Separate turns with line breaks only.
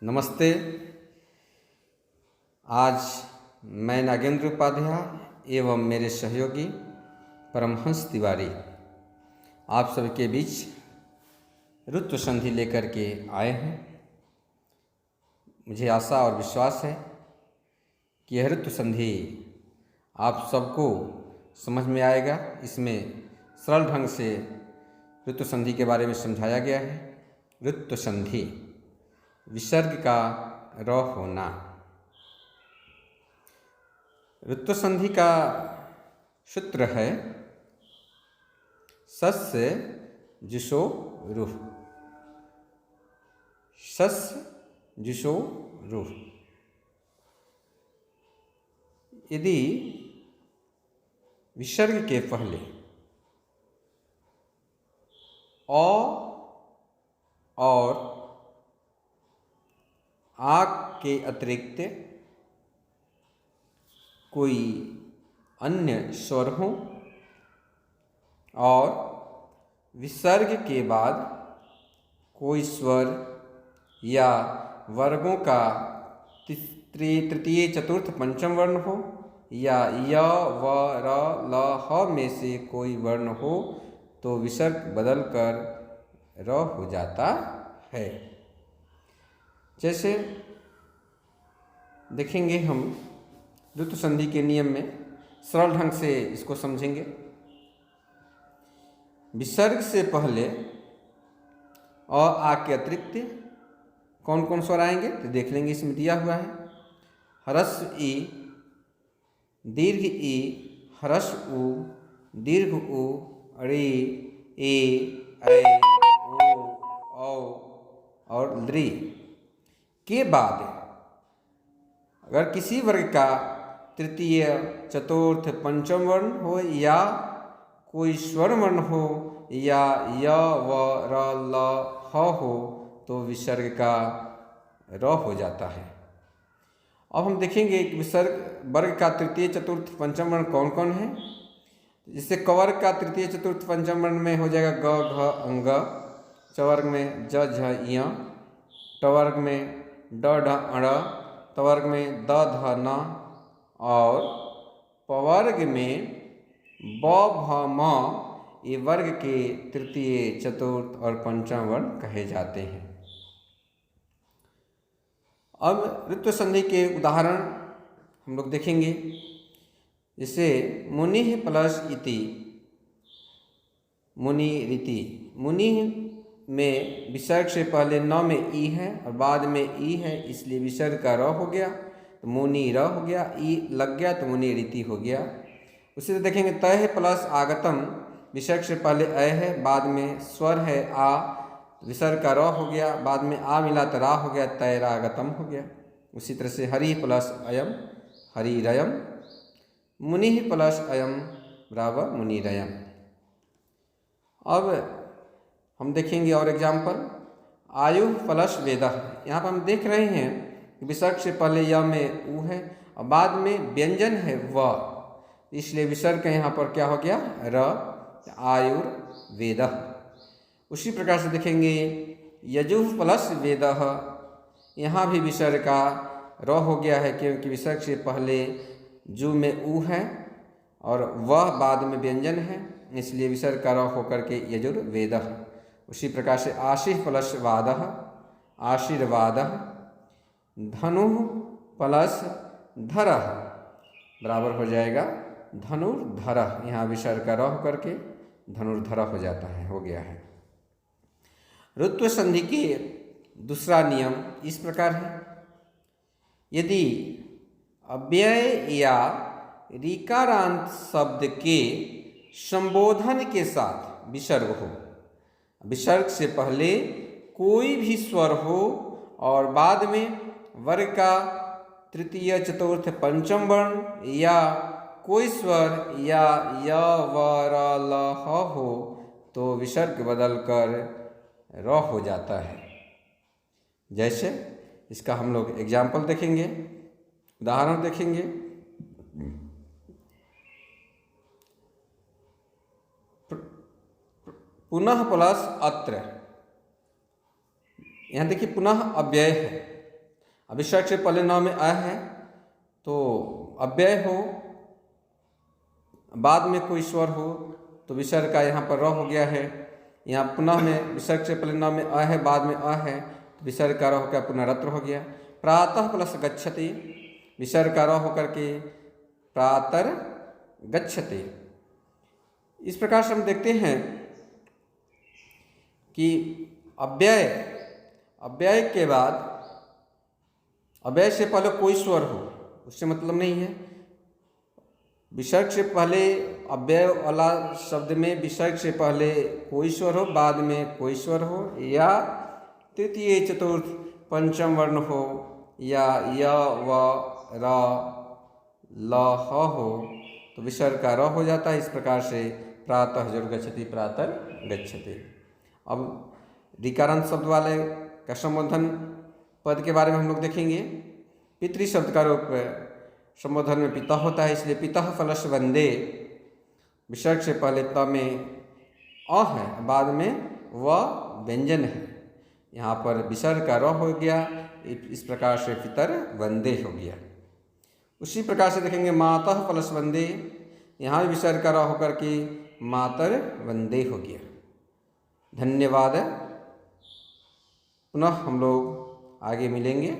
नमस्ते। आज मैं नागेंद्र उपाध्याय एवं मेरे सहयोगी परमहंस तिवारी आप सबके बीच ऋतु संधि लेकर के आए हैं। मुझे आशा और विश्वास है कि यह ऋतु संधि आप सबको समझ में आएगा। इसमें सरल ढंग से ऋतु संधि के बारे में समझाया गया है। ऋतु संधि विसर्ग का र होना। ऋतु संधि का सूत्र है सस्य जुषो रुः। सस्य जुषो रुः। यदि विसर्ग के पहले अ और आ के अतिरिक्त कोई अन्य स्वर हो और विसर्ग के बाद कोई स्वर या वर्गों का तृतीय चतुर्थ पंचम वर्ण हो या य व र ल ह में से कोई वर्ण हो तो विसर्ग बदलकर र हो जाता है। जैसे देखेंगे हम ऋतु संधि के नियम में सरल ढंग से इसको समझेंगे। विसर्ग से पहले आ के अतिरिक्त कौन कौन स्वर आएंगे तो देख लेंगे। इसमें दिया हुआ है ह्रस्व ई, दीर्घ ई, ह्रस्व उ, दीर्घ उ, ऋ, ए, ऐ, ओ, औ और लृ के बाद अगर किसी वर्ग का तृतीय चतुर्थ पंचम वर्ण हो या कोई स्वर वर्ण हो या य व र ल ह हो तो विसर्ग का र हो जाता है। अब हम देखेंगे कि विसर्ग वर्ग का तृतीय चतुर्थ पंचम वर्ण कौन कौन है। जिससे कवर्ग का तृतीय चतुर्थ पंचम वर्ण में हो जाएगा ग घ अंग, चवर्ग में ज झ य, टवर्ग में ड ढ अण, तवर्ग में द ध न और पवर्ग में ब भ म ये वर्ग के तृतीय चतुर्थ और पंचम वर्ण कहे जाते हैं। अब ऋतु संधि के उदाहरण हम लोग देखेंगे। जैसे मुनिः प्लस इति, मुनि रीति। मुनि में विसर्ग से पहले न में ई है और बाद में ई है, इसलिए विसर्ग का र हो गया तो मुनि र हो गया, ई लग गया तो मुनि रीति हो गया। उसी तरह देखेंगे तय प्लस आगतम, विसर्ग से पहले अ है बाद में स्वर है आ, विसर्ग का र हो गया, बाद में आ मिला तो रा हो गया, तय रागतम हो गया। उसी तरह से हरि प्लस अयम हरिरयम, मुनि प्लस अयम बराबर मुनिरयम। अब हम देखेंगे और एग्जाम्पल आयु प्लस वेदः। यहाँ पर हम देख रहे हैं कि विसर्ग से पहले य में उ है और बाद में व्यंजन है व, इसलिए विसर्ग का यहाँ पर क्या हो गया र, आयुर्वेदः। उसी प्रकार से देखेंगे यजुः प्लस वेदः। यहाँ भी विसर्ग का र हो गया है क्योंकि विसर्ग से पहले जु में उ है और वह बाद में व्यंजन है, इसलिए विसर्ग का र होकर के यजुर्वेदः। उसी प्रकार से आशीः प्लस वादः आशीर्वादः, धनुः प्लस धरः बराबर हो जाएगा धनुर्धरः। यहाँ विसर्ग का र होकर के धनुर्धरः हो जाता है, हो गया है। ऋत्व संधि के दूसरा नियम इस प्रकार है। यदि अव्यय या ऋकारांत शब्द के संबोधन के साथ विसर्ग हो, विसर्ग से पहले कोई भी स्वर हो और बाद में वर्ग का तृतीय चतुर्थ पंचम वर्ण या कोई स्वर या य व र ल ह हो तो विसर्ग बदलकर र हो जाता है। जैसे इसका हम लोग एग्जाम्पल देखेंगे, उदाहरण देखेंगे। पुनः प्लस अत्र, यहाँ देखिए पुनः अव्यय है अब विसर्ग से पहले न में अ है तो अव्यय हो, बाद में कोई स्वर हो तो विसर्ग का यहाँ पर र हो गया है। यहाँ पुनः में विसर्ग से पहले न में अ है, बाद में अ है तो विसर्ग का र होकर पुनरत्र हो गया। प्रातः प्लस गच्छति, विसर्ग का र होकर के प्रातर गच्छति। इस प्रकार से हम देखते हैं कि अव्यय के बाद अव्यय से पहले कोई स्वर हो उससे मतलब नहीं है। विसर्ग से पहले अव्यय वाला शब्द में विसर्ग से पहले कोई स्वर हो, बाद में कोई स्वर हो, या तृतीय चतुर्थ पंचम वर्ण हो, या य व र ल ह हो तो विसर्ग का र हो जाता है। इस प्रकार से प्रातः जरूर गच्छति, प्रातर गच्छति। अब ऋकारांत शब्द वाले का संबोधन पद के बारे में हम लोग देखेंगे। पितृ शब्द का रूप संबोधन में पिता होता है, इसलिए पितः फलश वंदे, विसर्ग से पहले त में अ है, बाद में व व्यंजन है, यहाँ पर विसर्ग का र हो गया। इस प्रकार से पितर वंदे हो गया। उसी प्रकार से देखेंगे मातः फलश वंदे, यहाँ भी विसर्ग का र होकर के मातर वंदे हो गया। धन्यवाद। पुनः हम लोग आगे मिलेंगे।